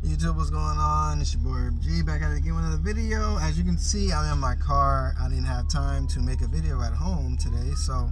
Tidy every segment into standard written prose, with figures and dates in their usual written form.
YouTube, what's going on? It's your boy G back at it again with another video. As you can see, I'm in my car. I didn't have time to make a video at home today, so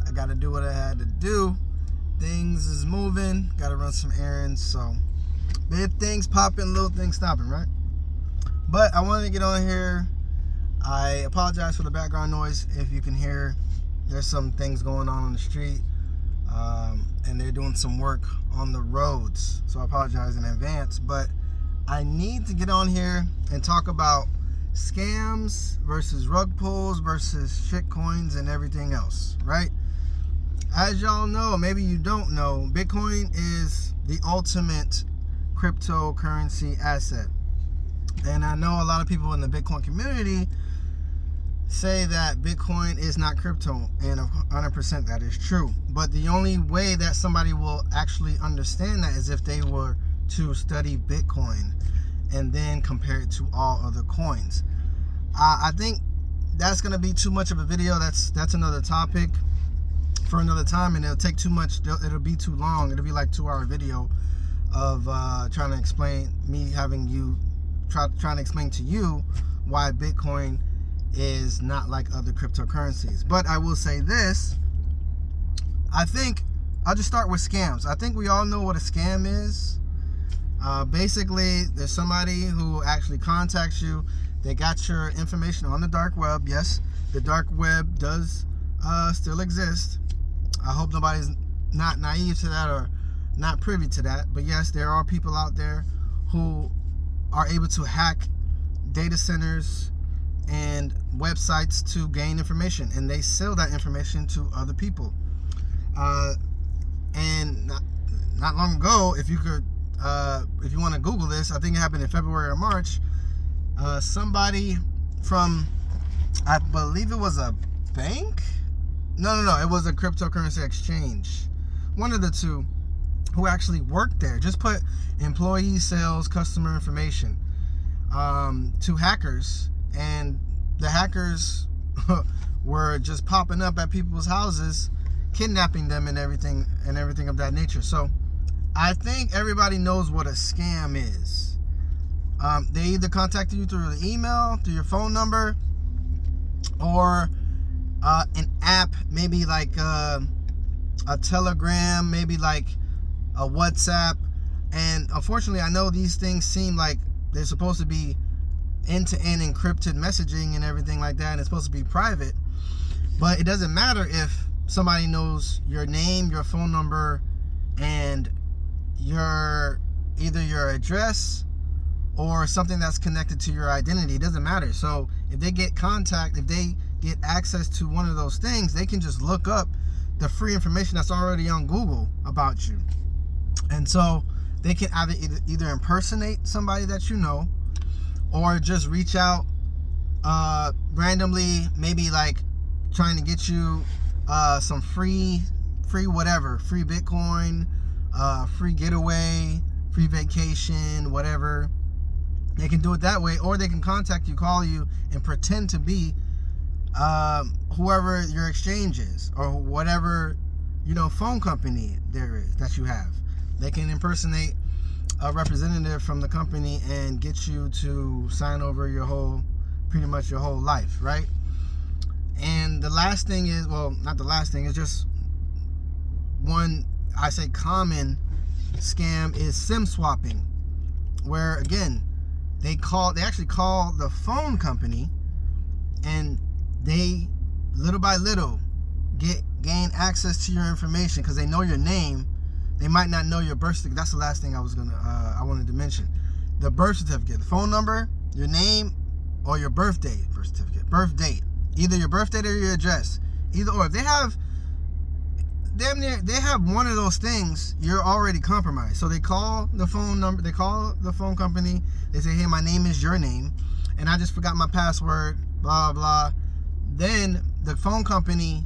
I got to do what I had to do. Things is moving, got to run some errands, so big things popping, little things stopping, right? But I wanted to get on here. I apologize for the background noise. If you can hear, there's some things going on the street. And they're doing some work on the roads, so I apologize in advance. But I need to get on here and talk about scams versus rug pulls versus shitcoins and everything else, right? As y'all know, maybe you don't know, Bitcoin is the ultimate cryptocurrency asset. And I know a lot of people in the Bitcoin community say that Bitcoin is not crypto, and 100% that is true. But the only way that somebody will actually understand that is if they were to study Bitcoin and then compare it to all other coins. I think that's going to be too much of a video. That's another topic for another time, and it'll take too much. It'll be too long. It'll be like 2-hour video of trying to explain trying to explain to you why Bitcoin is not like other cryptocurrencies. But I will say this, I think I'll just start with scams. I think we all know what a scam is. Basically, there's somebody who actually contacts you. They got your information on the dark web. Yes, the dark web does still exist. I hope nobody's not naive to that or not privy to that. But yes, there are people out there who are able to hack data centers and websites to gain information, and they sell that information to other people. And not long ago, if you want to Google this, I think it happened in February or March. Somebody from, I believe it was a bank. No, it was a cryptocurrency exchange. One of the two, who actually worked there, just put employee sales customer information to hackers. And the hackers were just popping up at people's houses, kidnapping them and everything of that nature. So I think everybody knows what a scam is. They either contact you through the email, through your phone number, or an app, maybe like a Telegram, maybe like a WhatsApp. And unfortunately, I know these things seem like they're supposed to be end-to-end encrypted messaging and everything like that, and it's supposed to be private, but it doesn't matter if somebody knows your name, your phone number, and either your address or something that's connected to your identity. It doesn't matter. So if they get access to one of those things, they can just look up the free information that's already on Google about you. And so they can either impersonate somebody that you know, or just reach out randomly, maybe like trying to get you some free whatever, free Bitcoin, free getaway, free vacation, whatever. They can do it that way, or they can contact you, call you, and pretend to be whoever your exchange is, or whatever phone company there is that you have. They can impersonate a representative from the company and get you to sign over pretty much your whole life, right? And the last thing is, well, not the last thing, it's just one, I say common scam is SIM swapping, where again, they actually call the phone company, and they little by little gain access to your information because they know your name. They might not know your birth certificate. That's the last thing I wanted to mention. The birth certificate, the phone number, your name, or your birth date. Birth date. Either your birth date or your address. Either or. If they have one of those things, you're already compromised. So they call the phone number, they call the phone company, they say, hey, my name is your name, and I just forgot my password, blah, blah. Then the phone company,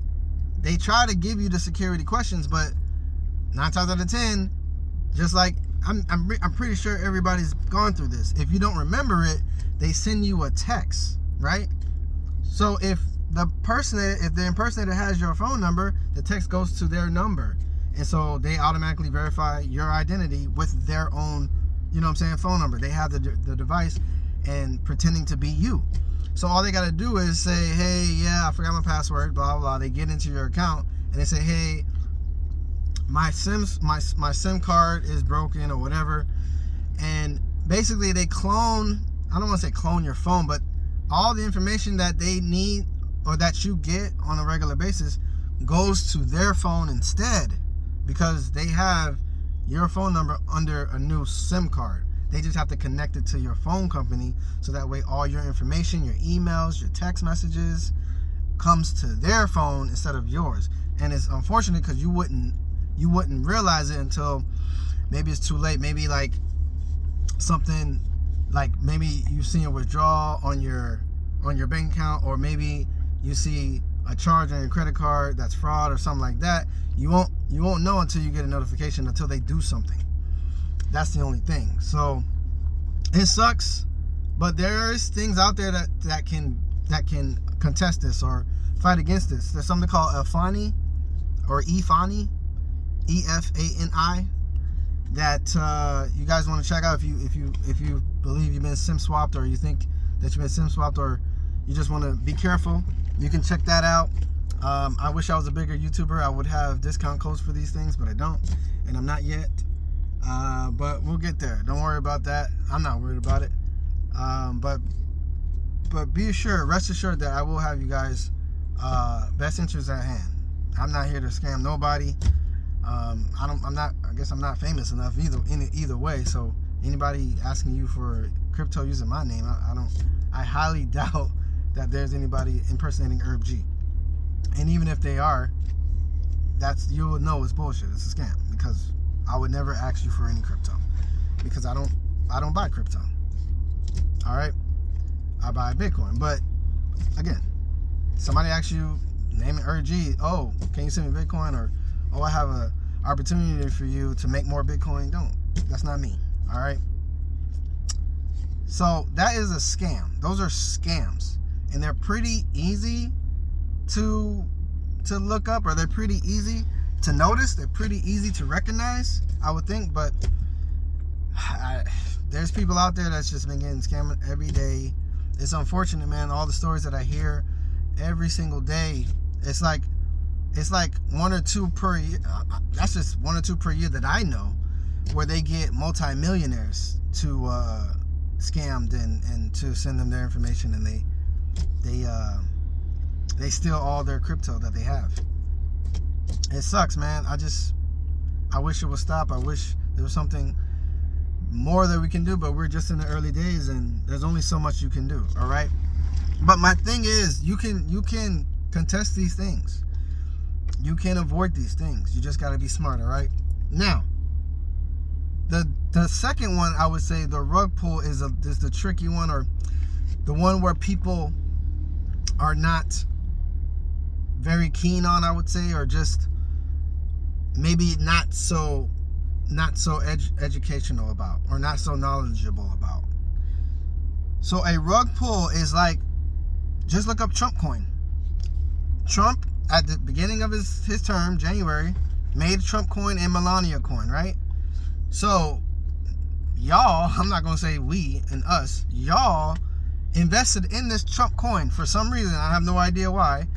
they try to give you the security questions, but 9 times out of 10, just like I'm pretty sure everybody's gone through this. If you don't remember it, they send you a text, right? So if the impersonator has your phone number, the text goes to their number. And so they automatically verify your identity with their own you know what I'm saying, phone number. They have the device and pretending to be you. So all they got to do is say, hey, yeah, I forgot my password, blah, blah, blah. They get into your account and they say, hey, my SIM card is broken or whatever. And basically they clone, I don't want to say clone your phone, but all the information that they need or that you get on a regular basis goes to their phone instead, because they have your phone number under a new SIM card. They just have to connect it to your phone company, so that way all your information, your emails, your text messages comes to their phone instead of yours. And it's unfortunate because you wouldn't realize it until maybe it's too late. Maybe like something like maybe you see a withdrawal on your bank account, or maybe you see a charge on your credit card that's fraud or something like that. You won't know until you get a notification, until they do something. That's the only thing. So it sucks, but there's things out there that can contest this or fight against this. There's something called EFANI or EFANI, EFANI, that you guys want to check out if you believe you've been SIM swapped, or you think that you've been SIM swapped, or you just want to be careful. You can check that out. I wish I was a bigger YouTuber. I would have discount codes for these things, but I don't, and I'm not yet. But we'll get there. Don't worry about that. I'm not worried about it. But be assured, rest assured that I will have you guys best interests at hand. I'm not here to scam nobody. I guess I'm not famous enough either way. So anybody asking you for crypto using my name, I highly doubt that there's anybody impersonating Herb G. And even if they are, you will know it's bullshit. It's a scam, because I would never ask you for any crypto, because I don't buy crypto. All right, I buy Bitcoin. But again, somebody asks you, name it Herb G. Oh, can you send me Bitcoin? Or, oh, I have a opportunity for you to make more Bitcoin. Don't. That's not me. All right. So that is a scam. Those are scams, and they're pretty easy to look up, or they're pretty easy to notice. They're pretty easy to recognize, I would think. But there's people out there that's just been getting scammed every day. It's unfortunate, man. All the stories that I hear every single day, it's like one or two per year. That's just one or two per year that I know, where they get multimillionaires to scammed and to send them their information, and they steal all their crypto that they have. It sucks, man. I wish it would stop. I wish there was something more that we can do, but we're just in the early days, and there's only so much you can do. All right. But my thing is, you can contest these things. You can avoid these things. You just got to be smart. All right. Now, the second one, I would say the rug pull is the tricky one, or the one where people are not very keen on, I would say, or just maybe not so educational about, or not so knowledgeable about. So a rug pull is like, just look up Trump coin. Trump, at the beginning of his term, January, made Trump coin and Melania coin, right? So y'all, I'm not going to say we and us, y'all invested in this Trump coin for some reason. I have no idea why.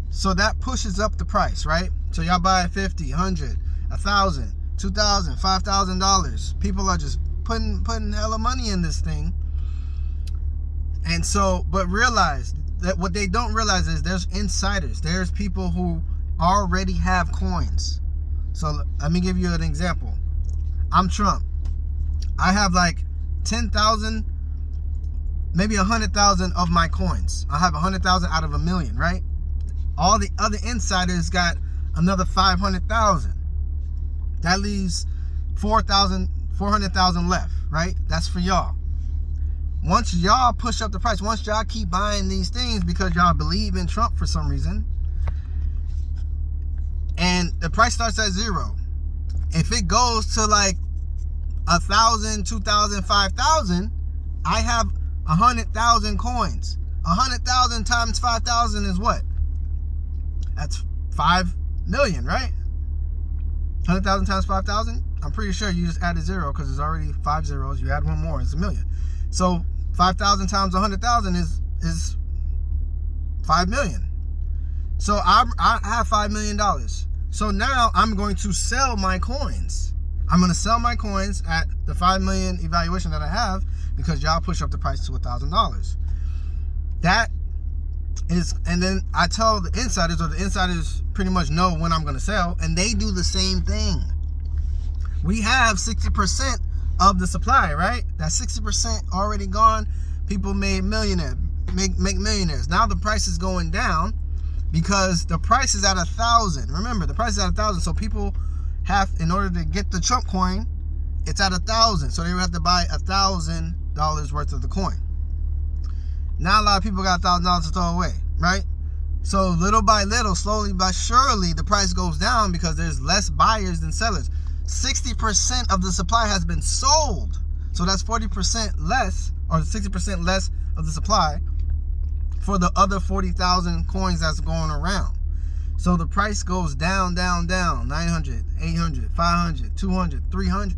So that pushes up the price, right? So y'all buy $50, $100, $1,000, $2,000, $5,000. People are just putting hella money in this thing. And so, but realize that what they don't realize is there's insiders. There's people who already have coins. So let me give you an example. I'm Trump. I have like 10,000, maybe 100,000 of my coins. I have 100,000 out of a million, right? All the other insiders got another 500,000. That leaves 400,000 left, right? That's for y'all. Once y'all push up the price, once y'all keep buying these things because y'all believe in Trump for some reason, and the price starts at zero, if it goes to like 1,000, 2,000, 5,000, I have 100,000 coins. 100,000 times 5,000 is what? That's 5 million, right? 100,000 times 5,000, I'm pretty sure you just added 0 because there's already 5 zeros. You add one more, it's 1 million. So 5,000 times 100,000 is 5 million. So I have $5 million. So now I'm going to sell my coins. I'm going to sell my coins at the 5 million evaluation that I have because y'all push up the price to $1,000. That is, and then I tell the insiders, or the insiders pretty much know when I'm going to sell, and they do the same thing. We have 60% of the supply, right? That 60% already gone. People made millionaires, make millionaires. Now the price is going down because the price is at 1,000. Remember, the price is at 1,000. So people have, in order to get the Trump coin, it's at 1,000. So they would have to buy $1,000 worth of the coin. Now a lot of people got $1,000 to throw away, right? So little by little, slowly but surely, the price goes down because there's less buyers than sellers. 60% of the supply has been sold. So that's 40% less, or 60% less of the supply for the other 40,000 coins that's going around. So the price goes down, down, down. $900, $800, $500, $200, $300,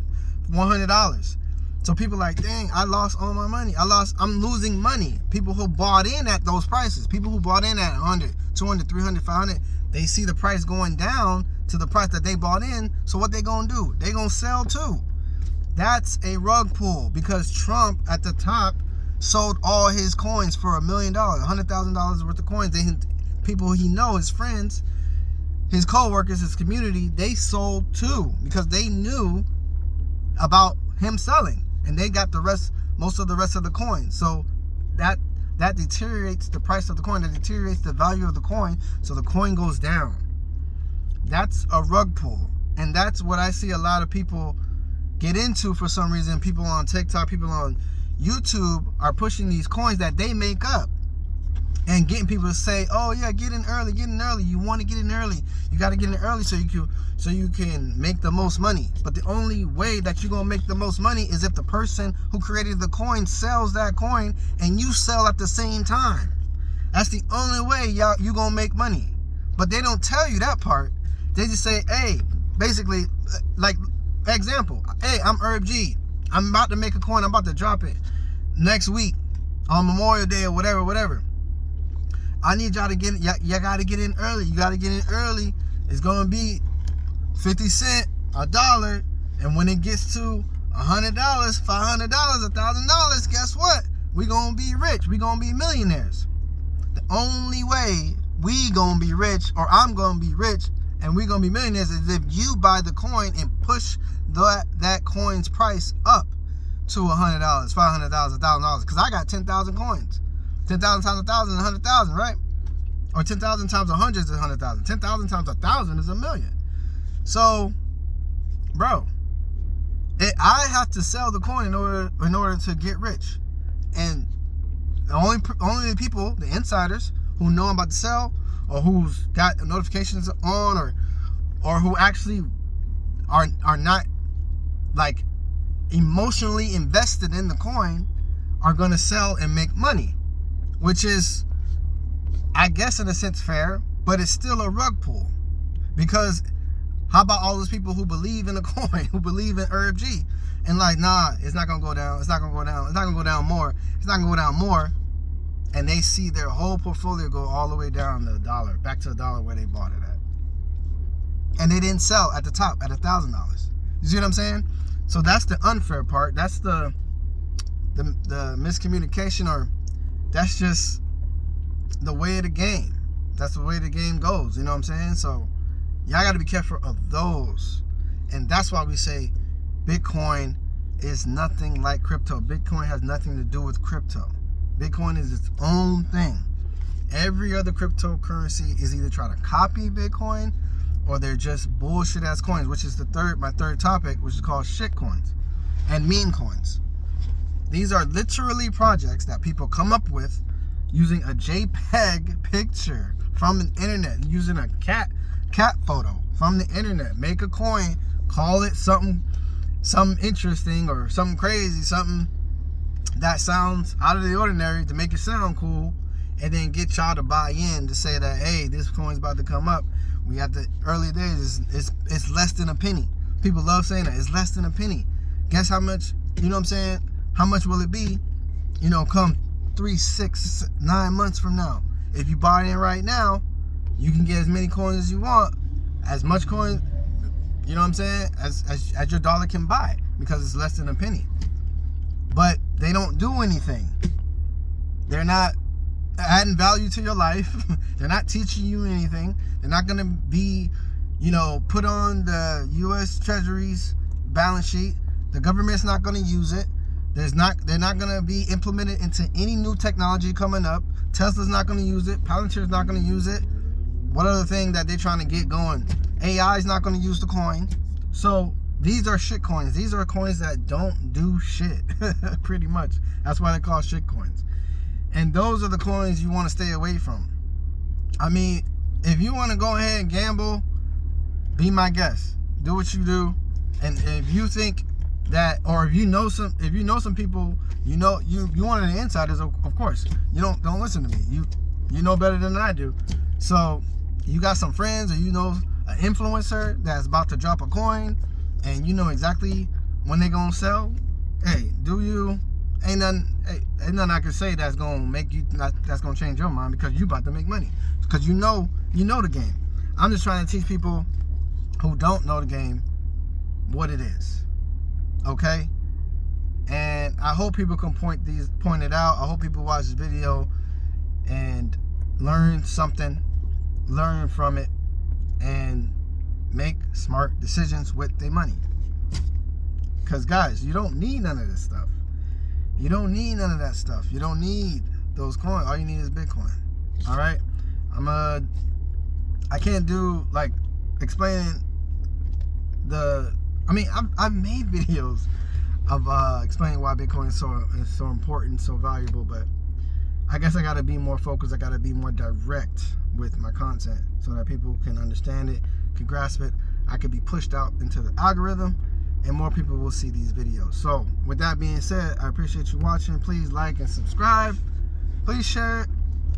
$100. So people are like, dang, I lost all my money. I'm losing money. People who bought in at those prices, people who bought in at 100, 200, 300, 500, they see the price going down to the price that they bought in. So what they gonna do? They gonna sell too. That's a rug pull because Trump at the top sold all his coins for $1 million, $100,000 worth of coins. People he know, his friends, his co-workers, his community, they sold too because they knew about him selling, and they got most of the rest of the coin. So that deteriorates the price of the coin, that deteriorates the value of the coin, so the coin goes down. That's a rug pull, and that's what I see a lot of people get into for some reason. People on TikTok, people on YouTube are pushing these coins that they make up and getting people to say, oh yeah, get in early. You want to get in early. You got to get in early so you can make the most money. But the only way that you're going to make the most money is if the person who created the coin sells that coin and you sell at the same time. That's the only way you going to make money. But they don't tell you that part. They just say, hey, basically, like, example, hey, I'm Herb G. I'm about to make a coin. I'm about to drop it next week on Memorial Day or whatever. I need y'all to get in. You got to get in early. You got to get in early. It's going to be 50 cents, $1. And when it gets to $100, $500, $1,000, guess what? We're going to be rich. We're going to be millionaires. The only way we going to be rich, or I'm going to be rich, and we're going to be millionaires is if you buy the coin and push that coin's price up to $100, $500, $1,000. Because I got 10,000 coins. 10,000 times 1,000 is 100,000, right? Or 10,000 times 100 is 100,000. 10,000 times 1,000 is 1 million. So, bro, I have to sell the coin in order to get rich. And the only people, the insiders, who know I'm about to sell, or who's got notifications on, or who actually are not like emotionally invested in the coin, are gonna sell and make money. Which is, I guess in a sense, fair, but it's still a rug pull. Because how about all those people who believe in the coin, who believe in Herb G, and like, nah, it's not gonna go down, it's not gonna go down, it's not gonna go down more, it's not gonna go down more, and they see their whole portfolio go all the way down to $1, back to $1 where they bought it at. And they didn't sell at the top at $1,000. You see what I'm saying? So that's the unfair part. That's the miscommunication, or that's just the way of the game. That's the way the game goes. You know what I'm saying? So y'all got to be careful of those. And that's why we say Bitcoin is nothing like crypto. Bitcoin has nothing to do with crypto. Bitcoin is its own thing. Every other cryptocurrency is either trying to copy Bitcoin, or they're just bullshit ass coins, which is my third topic, which is called shitcoins and meme coins. These are literally projects that people come up with using a JPEG picture from the internet, using a cat photo from the internet. Make a coin, call it something interesting or something crazy, something that sounds out of the ordinary to make it sound cool, and then get y'all to buy in to say that, hey, this coin's about to come up. We have the early days, it's less than a penny. People love saying that. It's less than a penny. Guess how much, you know what I'm saying? How much will it be, you know, come 3, 6, 9 months from now? If you buy in right now, you can get as many coins as you want, as much coin, you know what I'm saying, as your dollar can buy, because it's less than a penny. But they don't do anything. They're not adding value to your life. They're not teaching you anything. They're not going to be, you know, put on the U.S. Treasury's balance sheet. The government's not going to use it. They're not going to be implemented into any new technology coming up. Tesla's not going to use it. Palantir's not going to use it. What other thing that they're trying to get going? AI is not going to use the coin. So these are shit coins. These are coins that don't do shit, pretty much. That's why they're called shit coins. And those are the coins you want to stay away from. I mean, if you want to go ahead and gamble, be my guest. Do what you do. And if you think that, or if you know some people, you one of the insiders, of course. You don't listen to me. You know better than I do. So you got some friends, or you know an influencer that's about to drop a coin, and you know exactly when they gonna sell. Hey, do you? Ain't nothing I can say that's gonna make you that's gonna change your mind, because you about to make money, because you know the game. I'm just trying to teach people who don't know the game what it is. Okay? And I hope people can point it out. I hope people watch this video and learn something, learn from it, and make smart decisions with their money. Because guys, you don't need none of this stuff. You don't need none of that stuff. You don't need those coins. All you need is Bitcoin. All right? I can't do like explaining I've made videos of explaining why Bitcoin is so important, so valuable, but I guess I got to be more focused. I got to be more direct with my content so that people can understand it, can grasp it. I could be pushed out into the algorithm, and more people will see these videos. So with that being said, I appreciate you watching. Please like and subscribe. Please share it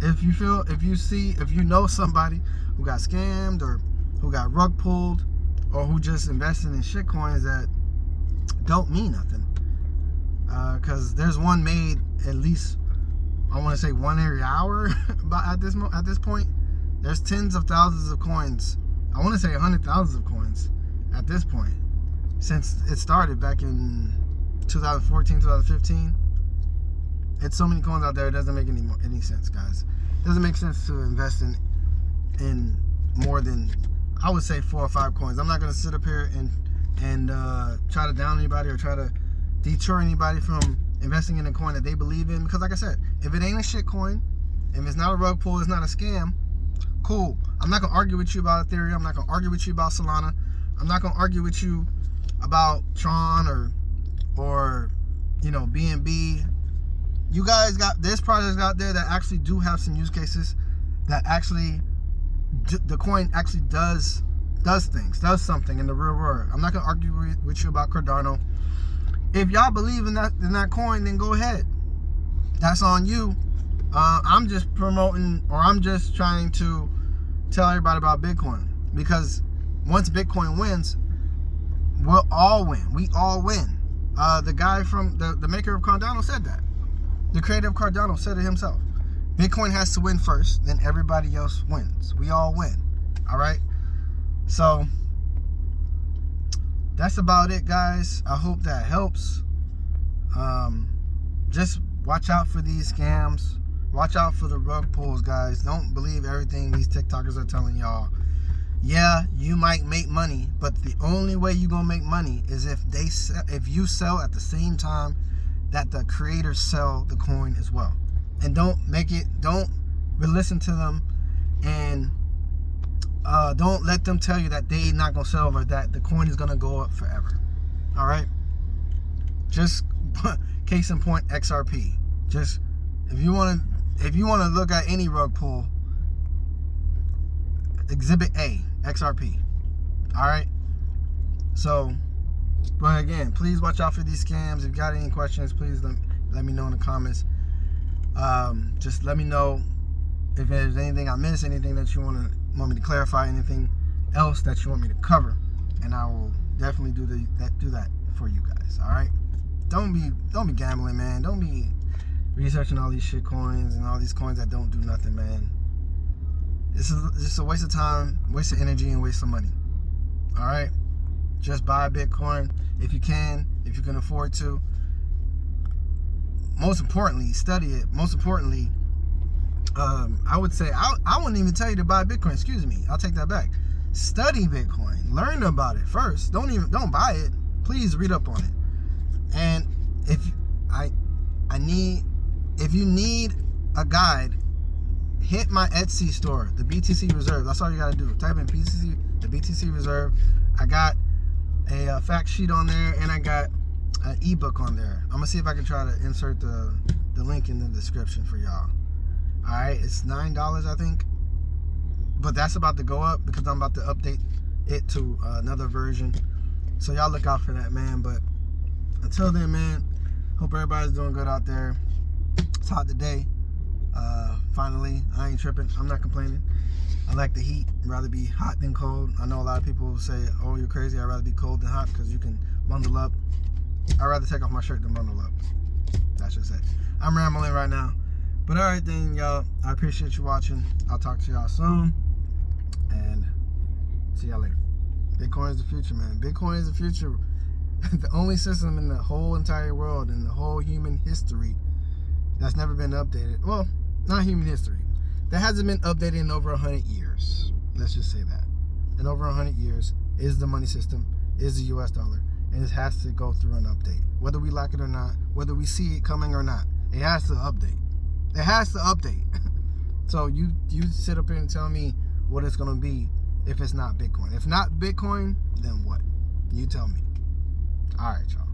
if you know somebody who got scammed, or who got rug pulled, or who just invested in shitcoins that don't mean nothing. Because there's one made at least, I want to say, one every hour. At this point, there's tens of thousands of coins. I want to say 100,000 of coins at this point, since it started back in 2014, 2015. It's so many coins out there, it doesn't make any sense, guys. It doesn't make sense to invest in more than, I would say, 4 or 5 coins. I'm not going to sit up here and try to down anybody or try to deter anybody from investing in a coin that they believe in. Because like I said, if it ain't a shit coin, if it's not a rug pull, it's not a scam, cool. I'm not going to argue with you about Ethereum. I'm not going to argue with you about Solana. I'm not going to argue with you about Tron or you know, BNB. You guys there's projects out there that actually do have some use cases that actually the coin actually does things, does something in the real world. I'm not gonna argue with you about Cardano. If y'all believe in that coin, then go ahead. That's on you. I'm just promoting, or I'm just trying to tell everybody about Bitcoin, because once Bitcoin wins, we'll all win. We all win. The guy from the maker of Cardano said that. The creator of Cardano said it himself. Bitcoin has to win first, then everybody else wins. We all win. All right? So that's about it, guys. I hope that helps. Just watch out for these scams. Watch out for the rug pulls, guys. Don't believe everything these TikTokers are telling y'all. Yeah, you might make money, but the only way you're going to make money is if you sell at the same time that the creators sell the coin as well. And don't listen to them, and don't let them tell you that they not gonna sell, or that the coin is gonna go up forever. All right, just case in point, XRP. Just if you want to look at any rug pull, Exhibit A, XRP. All right. So, but again, please watch out for these scams. If you got any questions, please let me know in the comments. Just let me know if there's anything I missed, anything that you want me to clarify, anything else that you want me to cover, and I will definitely do that for you guys. All right, don't be gambling, man. Don't be researching all these shit coins and all these coins that don't do nothing, man. This is just a waste of time, waste of energy, and waste of money. All right, just buy Bitcoin if you can afford to. Most importantly, study it. Most importantly, I would say I wouldn't even tell you to buy Bitcoin. Excuse me, I'll take that back. Study Bitcoin, learn about it first. Don't buy it. Please read up on it. And if you need a guide, hit my Etsy store, the BTC Reserve. That's all you gotta do. Type in the BTC Reserve. I got a fact sheet on there, and I got an ebook on there. I'm gonna see if I can try to insert the link in the description for y'all. All right, it's $9, I think, but that's about to go up because I'm about to update it to another version. So y'all look out for that, man. But until then, man, hope everybody's doing good out there. It's hot today. Finally, I ain't tripping. I'm not complaining. I like the heat. I'd rather be hot than cold. I know a lot of people say, oh, you're crazy. I'd rather be cold than hot because you can bundle up. I'd rather take off my shirt than bundle up. That's just it. I'm rambling right now. But all right then, y'all. I appreciate you watching. I'll talk to y'all soon. And see y'all later. Bitcoin is the future, man. Bitcoin is the future. The only system in the whole entire world, in the whole human history, that's never been updated. Well, not human history. That hasn't been updated in over 100 years. Let's just say that. In over 100 years is the money system, is the US dollar. And it has to go through an update. Whether we like it or not, whether we see it coming or not, it has to update. It has to update. So you sit up here and tell me what it's going to be if it's not Bitcoin. If not Bitcoin, then what? You tell me. All right, y'all.